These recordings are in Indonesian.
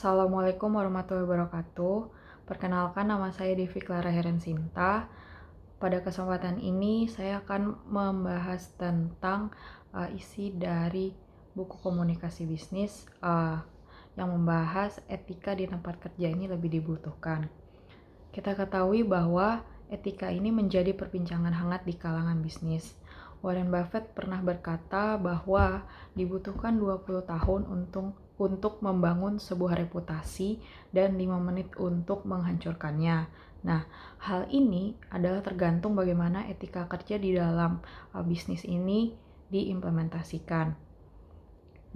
Assalamualaikum warahmatullahi wabarakatuh. Perkenalkan, nama saya Devi Clara Herensinta. Pada kesempatan ini saya akan membahas tentang isi dari buku komunikasi bisnis yang membahas etika di tempat kerja ini lebih dibutuhkan. Kita ketahui bahwa etika ini menjadi perbincangan hangat di kalangan bisnis. Warren Buffett pernah berkata bahwa dibutuhkan 20 tahun untuk membangun sebuah reputasi dan 5 menit untuk menghancurkannya. Nah, hal ini adalah tergantung bagaimana etika kerja di dalam bisnis ini diimplementasikan.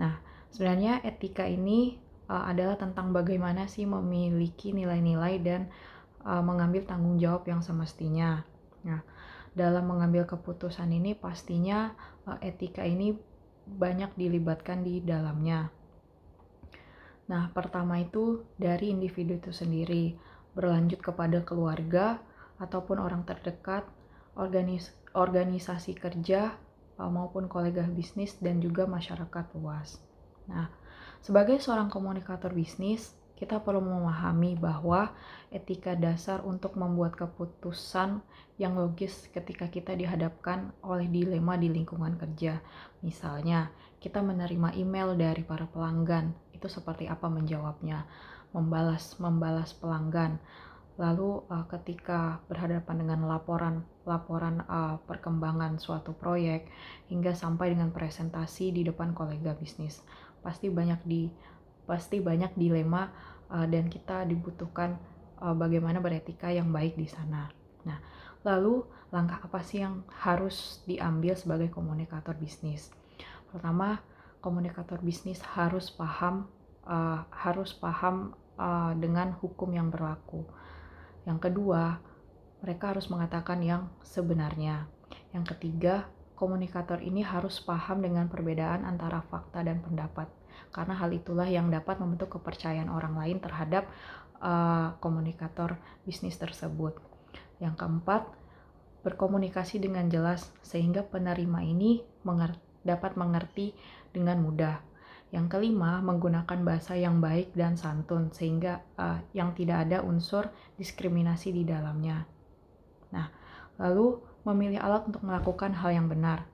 Nah, sebenarnya etika ini adalah tentang bagaimana sih memiliki nilai-nilai dan mengambil tanggung jawab yang semestinya. Nah, dalam mengambil keputusan ini pastinya etika ini banyak dilibatkan di dalamnya. Nah, pertama itu dari individu itu sendiri, berlanjut kepada keluarga ataupun orang terdekat, organisasi kerja maupun kolega bisnis dan juga masyarakat luas. Nah, sebagai seorang komunikator bisnis, kita perlu memahami bahwa etika dasar untuk membuat keputusan yang logis ketika kita dihadapkan oleh dilema di lingkungan kerja. Misalnya, kita menerima email dari para pelanggan, itu seperti apa menjawabnya, membalas pelanggan. Lalu ketika berhadapan dengan laporan perkembangan suatu proyek hingga sampai dengan presentasi di depan kolega bisnis, pasti banyak dilema dan kita dibutuhkan bagaimana beretika yang baik di sana. Nah, lalu langkah apa sih yang harus diambil sebagai komunikator bisnis? Pertama, komunikator bisnis harus paham dengan hukum yang berlaku. Yang kedua, mereka harus mengatakan yang sebenarnya. Yang ketiga, komunikator ini harus paham dengan perbedaan antara fakta dan pendapat, karena hal itulah yang dapat membentuk kepercayaan orang lain terhadap komunikator bisnis tersebut. Yang keempat, berkomunikasi dengan jelas sehingga penerima ini dapat mengerti dengan mudah. Yang kelima, menggunakan bahasa yang baik dan santun sehingga yang tidak ada unsur diskriminasi di dalamnya. Nah, lalu memilih alat untuk melakukan hal yang benar.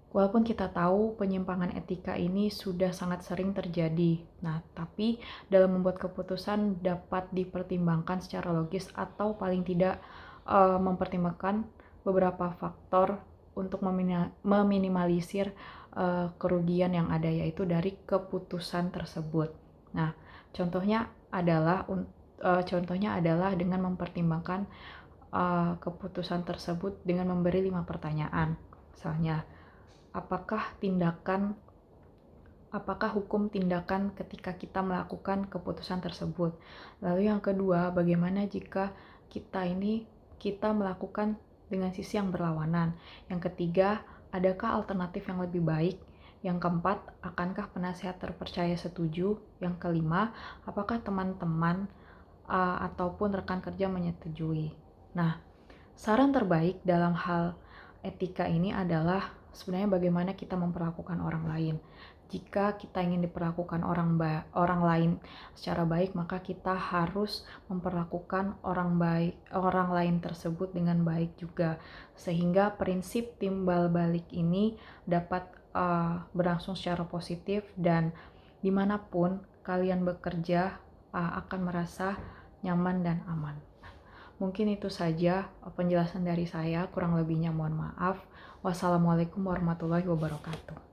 Walaupun kita tahu penyimpangan etika ini sudah sangat sering terjadi, nah tapi dalam membuat keputusan dapat dipertimbangkan secara logis atau paling tidak mempertimbangkan beberapa faktor untuk meminimalisir kerugian yang ada, yaitu dari keputusan tersebut. Nah, contohnya adalah dengan mempertimbangkan keputusan tersebut dengan memberi 5 pertanyaan. Misalnya, apakah hukum tindakan ketika kita melakukan keputusan tersebut? Lalu yang kedua, bagaimana jika kita melakukan dengan sisi yang berlawanan? Yang ketiga, adakah alternatif yang lebih baik? Yang keempat, akankah penasihat terpercaya setuju? Yang kelima, apakah teman-teman ataupun rekan kerja menyetujui? Nah, saran terbaik dalam hal etika ini adalah sebenarnya bagaimana kita memperlakukan orang lain. Jika kita ingin diperlakukan orang lain secara baik, maka kita harus memperlakukan orang lain tersebut dengan baik juga, sehingga prinsip timbal balik ini dapat berlangsung secara positif dan dimanapun kalian bekerja akan merasa nyaman dan aman. Mungkin itu saja penjelasan dari saya, kurang lebihnya mohon maaf. Wassalamualaikum warahmatullahi wabarakatuh.